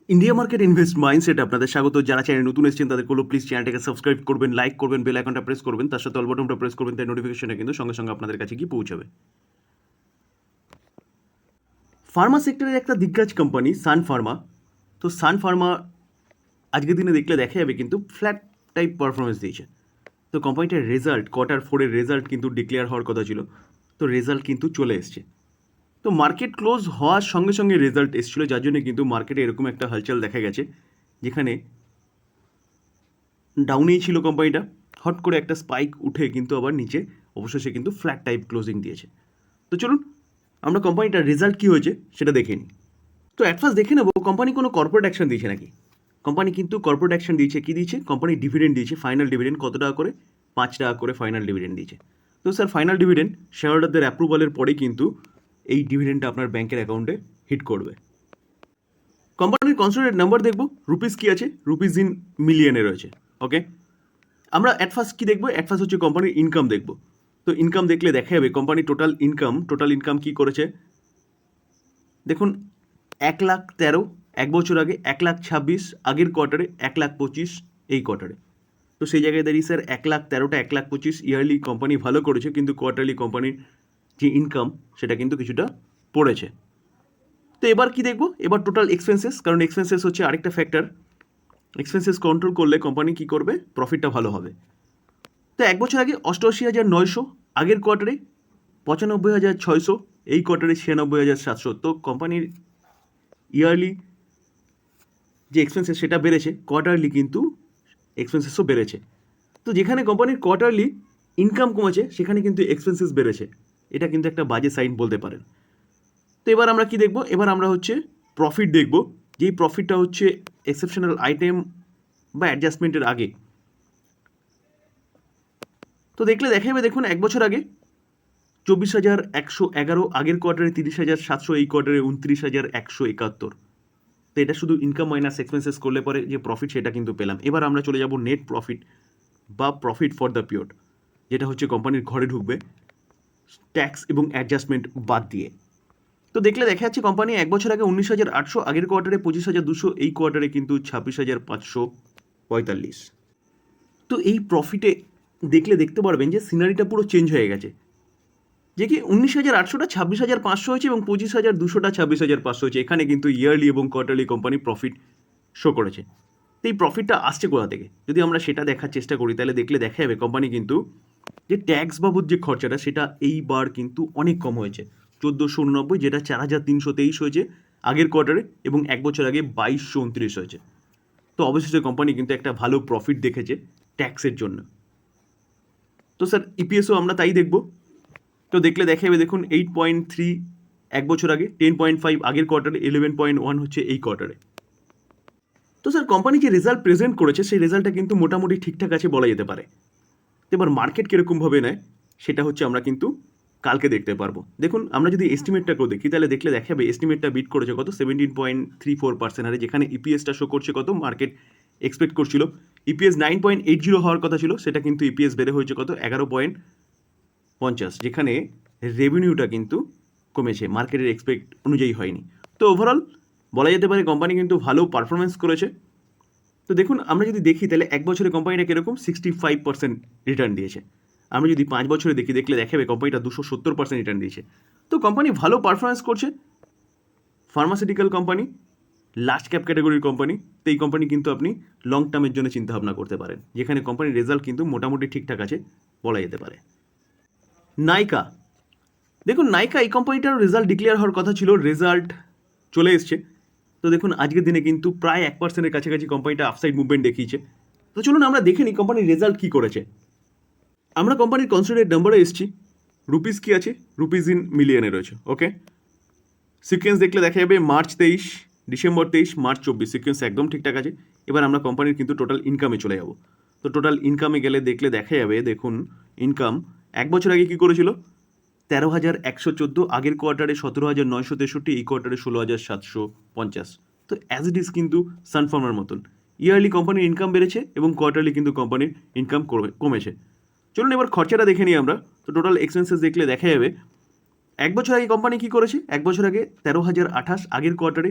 India market invest mindset আপনাদের স্বাগত। যারা চ্যানেল নতুন এসেছেন তাদের কোনো প্লিজ চ্যানেলটাকে সাবস্ক্রাইব করবেন, লাইক করবেন, বেল আইকনটা প্রেস করবেন, তার সাথে অল বাটনটা প্রেস করবেন, তাই নোটিফিকেশনটা কিন্তু সঙ্গে সঙ্গে আপনাদের কাছে গিয়ে পৌঁছাবে। ফার্মা সেক্টরের একটা দিগ্গজ কোম্পানি সান ফার্মা। তো সান ফার্মা আজকের দিনে দেখলে দেখা যাবে কিন্তু ফ্ল্যাট টাইপ পারফরমেন্স দিয়েছে। তো কোম্পানিটার রেজাল্ট Q4 রেজাল্ট কিন্তু ডিক্লেয়ার হওয়ার কথা ছিল, তো রেজাল্ট কিন্তু চলে এসছে। তো মার্কেট ক্লোজ হওয়ার সঙ্গে সঙ্গে রেজাল্ট এসেছিলো, যার জন্য কিন্তু মার্কেটে এরকম একটা হালচাল দেখা গেছে, যেখানে ডাউনেই ছিল কোম্পানিটা, হট করে একটা স্পাইক উঠে কিন্তু আবার নিচে অবশেষে কিন্তু ফ্ল্যাট টাইপ ক্লোজিং দিয়েছে। তো চলুন আমরা কোম্পানিটার রেজাল্ট কী হয়েছে সেটা দেখে নিই। তো অ্যাট ফার্স্ট দেখে নেবো কোম্পানি কোনো কর্পোরেট অ্যাকশন দিয়েছে নাকি। কোম্পানি কিন্তু কর্পোরেট অ্যাকশন দিয়েছে। কী দিয়েছে? কোম্পানি ডিভিডেন্ড দিয়েছে। ফাইনাল ডিভিডেন্ড কত টাকা করে? 5 টাকা করে ফাইনাল ডিভিডেন্ড দিয়েছে। তো স্যার ফাইনাল ডিভিডেন্ড শেয়ার হোল্ডারদের অ্যাপ্রুভালের পরেই কিন্তু এই ডিভিডেন্ডটা আপনার ব্যাংকের অ্যাকাউন্টে হিট করবে। কোম্পানির কনসোলিডেটেড নাম্বার দেখবো, রুপিস কী আছে? রুপিস ইন মিলিয়নে রয়েছে। ওকে, আমরা অ্যাট ফার্স্ট কী দেখবো? অ্যাট ফার্স্ট হচ্ছে কোম্পানির ইনকাম দেখবো। তো ইনকাম দেখলে দেখা যাবে কোম্পানির টোটাল ইনকাম কী করেছে। দেখুন 1,13,000 এক বছর আগে, 1,26,000 আগের কোয়ার্টারে, 1,25,000 এই কোয়ার্টারে। তো সেই জায়গায় দাঁড়িয়ে স্যার 1,13,000টা 1,25,000 ইয়ারলি কোম্পানি ভালো করেছে, কিন্তু কোয়ার্টারলি কোম্পানির যে ইনকাম সেটা কিন্তু কিছুটা পড়েছে। তো এবার কি দেখবো? এবার টোটাল এক্সপেন্সেস, কারণ এক্সপেন্সেস হচ্ছে আরেকটা ফ্যাক্টর। এক্সপেন্সেস কন্ট্রোল করলে কোম্পানি কী করবে? প্রফিটটা ভালো হবে। তো এক বছর আগে 88,900, আগের কোয়ার্টারে 95,600, এই কোয়ার্টারে 96,700। তো কোম্পানির ইয়ারলি যে এক্সপেন্সেস সেটা বেড়েছে, কোয়ার্টারলি কিন্তু এক্সপেন্সেসও বেড়েছে। তো যেখানে কোম্পানির কোয়ার্টারলি ইনকাম কমেছে সেখানে কিন্তু এক্সপেন্সেস বেড়েছে, এটা কিন্তু একটা বাজে সাইন বলতে পারেন। তো এবার আমরা কি দেখব? এবার আমরা হচ্ছে প্রফিট দেখব, যেই প্রফিটটা হচ্ছে এক্সেপশনাল আইটেম বা অ্যাডজাস্টমেন্টের আগে। তো দেখলে দেখা যাবে, দেখুন এক বছর আগে 24,111, আগের কোয়ার্টারে 30,700, এই কোয়ার্টারে 29,171। তো এটা শুধু ইনকাম মাইনাস এক্সপেন্সেস করলে পরে যে প্রফিট সেটা কিন্তু পেলাম। এবার আমরা চলে যাব নেট প্রফিট বা প্রফিট ফর দ্য পিরিয়ড, যেটা হচ্ছে কোম্পানির ঘরে ঢুকবে ট্যাক্স এবং অ্যাডজাস্টমেন্ট বাদ দিয়ে। তো দেখলে দেখা যাচ্ছে কোম্পানি এক বছর আগে 19,800, আগের কোয়ার্টারে 25,200, এই কোয়ার্টারে কিন্তু 26,545। তো এই প্রফিটে দেখলে দেখতে পারবেন যে সিনারিটা পুরো চেঞ্জ হয়ে গেছে, যে কি 19,800টা 26,500 হয়েছে এবং 25,200টা 26,500 হয়েছে। এখানে কিন্তু ইয়ারলি এবং কোয়ার্টারলি কোম্পানি প্রফিট শো করেছে। তো এই প্রফিটটা আসছে কোথা থেকে? যদি আমরা সেটা দেখার চেষ্টা করি তাহলে দেখলে দেখা যাবে কোম্পানি কিন্তু যে ট্যাক্স বাবদ যে খরচাটা সেটা এইবার কিন্তু অনেক কম হয়েছে। 1,489, যেটা 4,323 হয়েছে আগের কোয়ার্টারে, এবং এক বছর আগে 2,229 হয়েছে। তো অবশেষে কোম্পানি কিন্তু একটা ভালো প্রফিট দেখেছে ট্যাক্সের জন্য। তো স্যার ইপিএসও আমরা তাই দেখব। তো দেখলে দেখা যাবে, দেখুন 8.3 এক বছর আগে, 10.5 আগের কোয়ার্টারে, 11.1 হচ্ছে এই কোয়ার্টারে। তো স্যার কোম্পানি যে রেজাল্ট প্রেজেন্ট করেছে সেই রেজাল্টটা কিন্তু মোটামুটি ঠিকঠাক আছে বলা যেতে পারে। এবার মার্কেট কীরকমভাবে নেয় সেটা হচ্ছে আমরা কিন্তু কালকে দেখতে পারবো। দেখুন আমরা যদি এস্টিমেটটাকেও দেখি তাহলে দেখলে দেখা যাবে এস্টিমেটটা বিট করেছে কত? 17.34% হারে, যেখানে ইপিএসটা শো করছে কত? মার্কেট এক্সপেক্ট করছিল ইপিএস 9.80 হওয়ার কথা ছিল, সেটা কিন্তু ইপিএস বেড়ে হয়েছে কত? 11.50, যেখানে রেভিনিউটা কিন্তু কমেছে, মার্কেটের এক্সপেক্ট অনুযায়ী হয়নি। তো ওভারঅল বলা যেতে পারে কোম্পানি কিন্তু ভালো পারফরমেন্স করেছে। তো দেখুন আমরা যদি দেখি তাহলে এক বছরে কোম্পানিটা কীরকম 65% রিটার্ন দিয়েছে। আমরা যদি 5 বছরে দেখি দেখলে দেখাবে কোম্পানিটা 270% রিটার্ন দিয়েছে। তো কোম্পানি ভালো পারফরমেন্স করছে। ফার্মাসিউটিক্যাল কোম্পানি, লার্জ ক্যাপ ক্যাটাগরির কোম্পানি, তো এই কোম্পানি কিন্তু আপনি লং টার্মের জন্য চিন্তাভাবনা করতে পারেন, যেখানে কোম্পানির রেজাল্ট কিন্তু মোটামুটি ঠিকঠাক আছে বলা যেতে পারে। নাইকা, দেখুন নাইকা এই কোম্পানিটার রেজাল্ট ডিক্লেয়ার হওয়ার কথা ছিল, রেজাল্ট চলে এসছে। তো দেখুন আজকের দিনে কিন্তু প্রায় 1%-এর কাছাকাছি কোম্পানিটা আপসাইড মুভমেন্ট দেখিয়েছে। তো চলুন আমরা দেখে নিই কোম্পানির রেজাল্ট কী করেছে। আমরা কোম্পানির কনসোলিডেটেড নাম্বারে এসেছি। রুপিস কী আছে? রুপিস ইন মিলিয়নে রয়েছে। ওকে, সিকোয়েন্স দেখলে দেখা যাবে March 23, December 23, March 24, সিকোয়েন্স একদম ঠিকঠাক আছে। এবার আমরা কোম্পানির কিন্তু টোটাল ইনকামে চলে যাব। তো টোটাল ইনকামে গেলে দেখলে দেখা যাবে, দেখুন ইনকাম এক বছর আগে কী করেছিল? 13,114, আগের কোয়ার্টারে 17,963, এই কোয়ার্টারে 16,750। তো অ্যাজ ইট ইজ কিন্তু সানফার্মার মতন ইয়ারলি কোম্পানির ইনকাম বেড়েছে এবং কোয়ার্টারলি কিন্তু কোম্পানির ইনকাম কমেছে। চলুন এবার খরচাটা দেখে নিই আমরা। তো টোটাল এক্সপেন্সেস দেখলে দেখা যাবে এক বছর আগে কোম্পানি কী করেছে? এক বছর আগে 13,028, আগের কোয়ার্টারে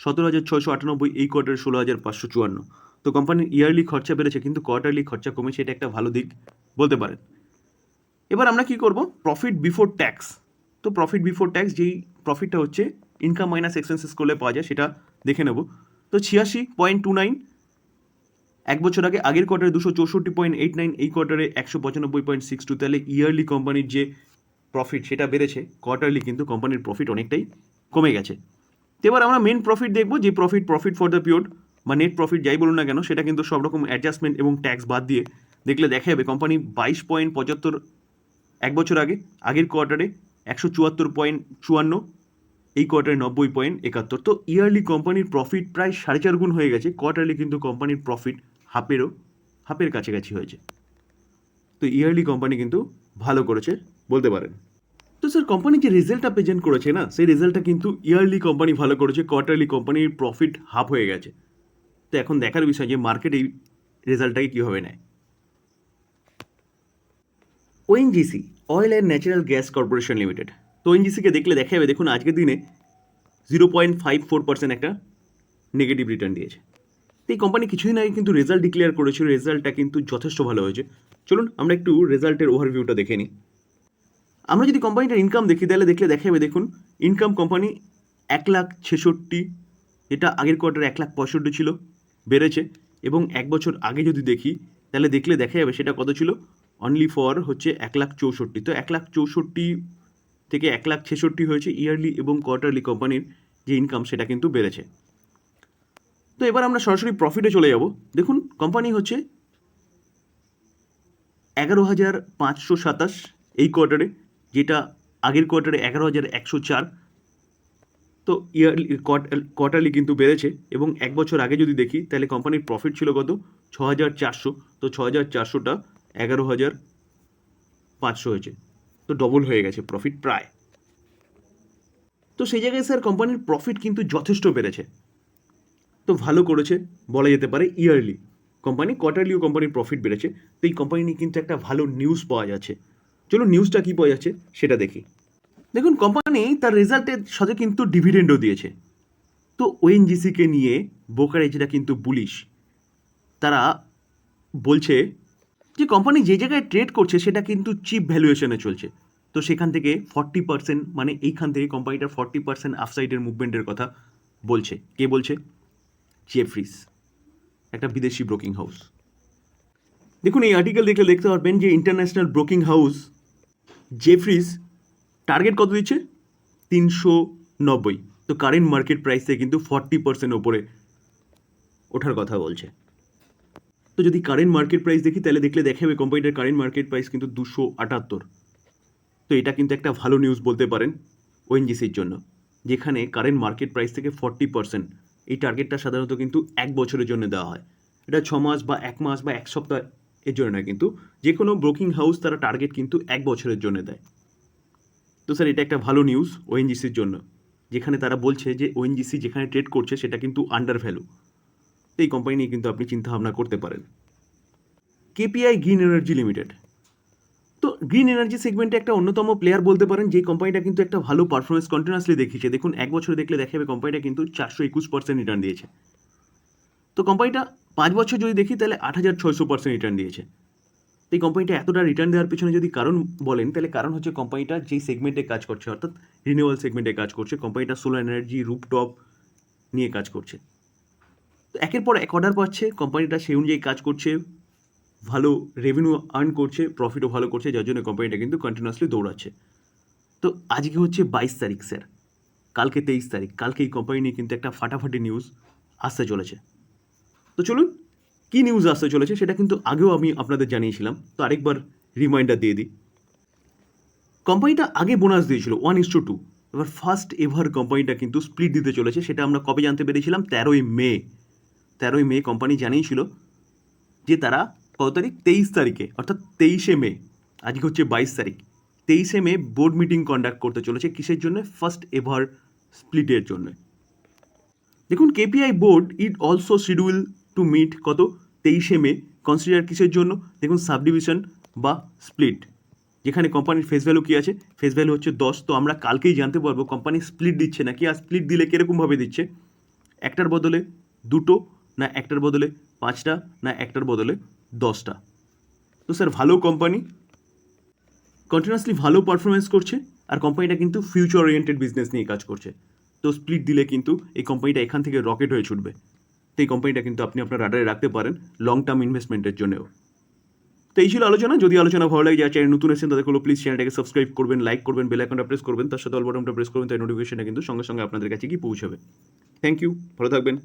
17,698, এই কোয়ার্টারে 16,554। তো কোম্পানির ইয়ারলি খরচা বেড়েছে কিন্তু কোয়ার্টারলি খরচা কমেছে, এটা একটা ভালো দিক বলতে পারেন। এবার আমরা কি করব, প্রফিট বিফোর ট্যাক্স। তো প্রফিট বিফোর ট্যাক্স যেই প্রফিটটা হচ্ছে ইনকাম মাইনাস এক্সপেন্সেস করলে পাওয়া যায় সেটা দেখে নেব। তো 86.29 এক বছর আগে, আগের কোয়ার্টারে 264.89, এই কোয়ার্টারে 195.62। তাহলে ইয়ারলি কোম্পানির যে প্রফিট সেটা বেড়েছে, কোয়ার্টারলি কিন্তু কোম্পানির প্রফিট অনেকটাই কমে গেছে। তো এবার আমরা মেন প্রফিট দেখবো, যে প্রফিট ফর দ্য পিরিয়ড বা নেট প্রফিট যাই বলুন না কেন, সেটা কিন্তু সব রকম অ্যাডজাস্টমেন্ট এবং ট্যাক্স বাদ দিয়ে দেখলে দেখা যাবে কোম্পানি 22.75 এক বছর আগে, আগের কোয়ার্টারে 174.54, এই কোয়ার্টারে 90.71। তো ইয়ারলি কোম্পানির প্রফিট প্রায় 4.5 গুণ হয়ে গেছে, কোয়ার্টারলি কিন্তু কোম্পানির প্রফিট হাফের কাছাকাছি হয়েছে। তো ইয়ারলি কোম্পানি কিন্তু ভালো করেছে বলতে পারেন। তো স্যার কোম্পানি যে রেজাল্টটা প্রেজেন্ট করেছে না, সেই রেজাল্টটা কিন্তু ইয়ারলি কোম্পানি ভালো করেছে, কোয়ার্টারলি কোম্পানির প্রফিট হাফ হয়ে গেছে। তো এখন দেখার বিষয় যে মার্কেট এই রেজাল্টটাকে কীভাবে নেয়। ONGC, oil and natural gas corporation limited. তো ওএনজিসিকে দেখলে দেখা যাবে, দেখুন আজকের দিনে 0.54% একটা নেগেটিভ রিটার্ন দিয়েছে। তো এই কোম্পানি কিছুদিন আগে কিন্তু রেজাল্ট ডিক্লেয়ার করেছিল, রেজাল্টটা কিন্তু যথেষ্ট ভালো হয়েছে। চলুন আমরা একটু রেজাল্টের ওভারভিউটা দেখে নিই। আমরা যদি কোম্পানিটার ইনকাম দেখি তাহলে দেখলে দেখা যাবে, দেখুন ইনকাম কোম্পানি 1,66,000, যেটা আগের কোয়ার্টারে 1,65,000 ছিল, বেড়েছে। এবং এক বছর আগে যদি দেখি তাহলে দেখলে দেখা যাবে সেটা কত ছিল, অনলি ফর হচ্ছে 1,64,000। তো 1,64,000 থেকে 1,66,000 হয়েছে ইয়ারলি এবং কোয়ার্টারলি কোম্পানির যে ইনকাম সেটা কিন্তু বেড়েছে। তো এবার আমরা সরাসরি প্রফিটে চলে যাব। দেখুন কোম্পানি হচ্ছে 11,527 এই কোয়ার্টারে, যেটা আগের কোয়ার্টারে 11,104। তো ইয়ারলি কোয়ার্টারলি কিন্তু বেড়েছে। এবং এক বছর আগে যদি দেখি তাহলে কোম্পানির প্রফিট ছিল কত, 6,400। তো 6,400টা 11,500 হয়েছে, তো ডবল হয়ে গেছে প্রফিট প্রায়। তো সেই জায়গায় স্যার কোম্পানির প্রফিট কিন্তু যথেষ্ট বেড়েছে, তো ভালো করেছে বলা যেতে পারে ইয়ারলি। কোম্পানি কোয়ার্টারলিও কোম্পানির প্রফিট বেড়েছে। তো এই কোম্পানি নিয়ে কিন্তু একটা ভালো নিউজ পাওয়া যাচ্ছে। চলো নিউজটা কী পাওয়া যাচ্ছে সেটা দেখি। দেখুন কোম্পানি তার রেজাল্টের সাথে কিন্তু ডিভিডেন্ডও দিয়েছে। তো ওএনজিসিকে নিয়ে ব্রোকারেজরা কিন্তু বুলিশ। তারা বলছে যে কোম্পানি যে জায়গায় ট্রেড করছে সেটা কিন্তু চিপ ভ্যালুয়েশনে চলছে। তো সেখান থেকে 40%, মানে এইখান থেকে কোম্পানিটার 40% আপসাইডের মুভমেন্টের কথা বলছে। কে বলছে? জেফ্রিস, একটা বিদেশি ব্রোকিং হাউস। দেখুন এই আর্টিকেল দেখলে দেখতে পারবেন যে international broking house Jefferies target কত দিচ্ছে, 390। তো কারেন্ট মার্কেট প্রাইস থেকে কিন্তু 40% ওপরে ওঠার কথা বলছে। তো যদি কারেন্ট মার্কেট প্রাইস দেখি তাহলে দেখলে দেখা যাবে কোম্পানিটার কারেন্ট মার্কেট প্রাইস কিন্তু 278। তো এটা কিন্তু একটা ভালো নিউজ বলতে পারেন ওএনজিসির জন্য, যেখানে কারেন্ট মার্কেট প্রাইস থেকে 40%। এই টার্গেটটা সাধারণত কিন্তু এক বছরের জন্য দেওয়া হয়, এটা 6 মাস বা 1 মাস বা 1 সপ্তাহ এর জন্য নয়, কিন্তু যে কোনো ব্রোকিং হাউস তারা টার্গেট কিন্তু 1 বছরের জন্য দেয়। তো স্যার এটা একটা ভালো নিউজ ওএনজিসির জন্য, যেখানে তারা বলছে যে ওএনজিসি যেখানে ট্রেড করছে সেটা কিন্তু আন্ডার ভ্যালু। তো এই কোম্পানি নিয়ে কিন্তু আপনি চিন্তাভাবনা করতে পারেন। KPI green energy limited. তো গ্রিন এনার্জি সেগমেন্টে একটা অন্যতম প্লেয়ার বলতে পারেন, যে কোম্পানিটা কিন্তু একটা ভালো পারফরমেন্স কন্টিনিউয়াসলি দেখিয়েছে। দেখুন এক বছরে দেখলে দেখা যাবে কোম্পানিটা কিন্তু 421% রিটার্ন দিয়েছে। তো কোম্পানিটা 5 বছর যদি দেখি তাহলে 8,600% রিটার্ন দিয়েছে। তো এই কোম্পানিটা এতটা রিটার্ন দেওয়ার পিছনে যদি কারণ বলেন তাহলে কারণ হচ্ছে কোম্পানিটা যেই সেগমেন্টে কাজ করছে, অর্থাৎ রিনিউয়েবল সেগমেন্টে কাজ করছে। কোম্পানিটা সোলার এনার্জি, রুপটপ নিয়ে কাজ করছে। তো একের পর এক অর্ডার পাচ্ছে, কোম্পানিটা সেই অনুযায়ী কাজ করছে, ভালো রেভিনিউ আর্ন করছে, প্রফিটও ভালো করছে, যার জন্য কোম্পানিটা কিন্তু কন্টিনিউয়াসলি দৌড়াচ্ছে। তো আজকে হচ্ছে 22 তারিখ স্যার, কালকে 23 তারিখ, কালকে এই কোম্পানি নিয়ে কিন্তু একটা ফাটাফাটি নিউজ আসতে চলেছে। তো চলুন কী নিউজ আসতে চলেছে সেটা কিন্তু আগেও আমি আপনাদের জানিয়েছিলাম, তো আরেকবার রিমাইন্ডার দিয়ে দিই। কোম্পানিটা আগে বোনাস দিয়েছিল 1:2, এবার ফার্স্ট এভার কোম্পানিটা কিন্তু স্প্লিট দিতে চলেছে। সেটা আমরা কবে জানতে পেরেছিলাম? 13ই মে কোম্পানি জানিয়েছিল যে তারা কত তারিখ, 23 তারিখে, অর্থাৎ 23শে মে, আজকে হচ্ছে 22 তারিখ, 23শে মে বোর্ড মিটিং কন্ডাক্ট করতে চলেছে। কিসের জন্য? ফার্স্ট এভার স্প্লিটের জন্য। দেখুন KPI board it also schedule to meet কত, 23শে মে। কনসিডার কিসের জন্য? দেখুন সাবডিভিশন বা স্প্লিট, যেখানে কোম্পানির ফেস ভ্যালু কী আছে, ফেস ভ্যালু হচ্ছে 10। তো আমরা কালকেই জানতে পারবো কোম্পানি স্প্লিট দিচ্ছে নাকি, আর স্প্লিট দিলে কীরকমভাবে দিচ্ছে। একটার বদলে দুটো, না একটার বদলে 5টা, না একটার বদলে 10টা? তো স্যার ভালো কোম্পানি, কন্টিনিউয়াসলি ভালো পারফরমেন্স করছে, আর কোম্পানিটা কিন্তু ফিউচার ওরিয়েন্টেড বিজনেস নিয়ে কাজ করছে। তো স্প্লিট দিলে কিন্তু এই কোম্পানিটা এখান থেকে রকেট হয়ে ছুটবে। তো এই কোম্পানিটা কিন্তু আপনি আপনার রাডারে রাখতে পারেন লং টার্ম ইনভেস্টমেন্টের জন্যও। তো এই ছিল আলোচনা। যদি আলোচনা ভালো লাগে, যারা চ্যানেল নতুন এসেছেন তাদের হলো প্লিজ চ্যানেলটাকে সাবস্ক্রাইব করবেন, লাইক করবেন, বেল আইকনটা প্রেস করবেন, তার সাথে অল বাটনটা প্রেস করবেন, তাই নোটিফিকেশনটা কিন্তু সঙ্গে সঙ্গে আপনাদের কাছে গিয়ে পৌঁছাবে। থ্যাংক ইউ, ভালো থাকবেন।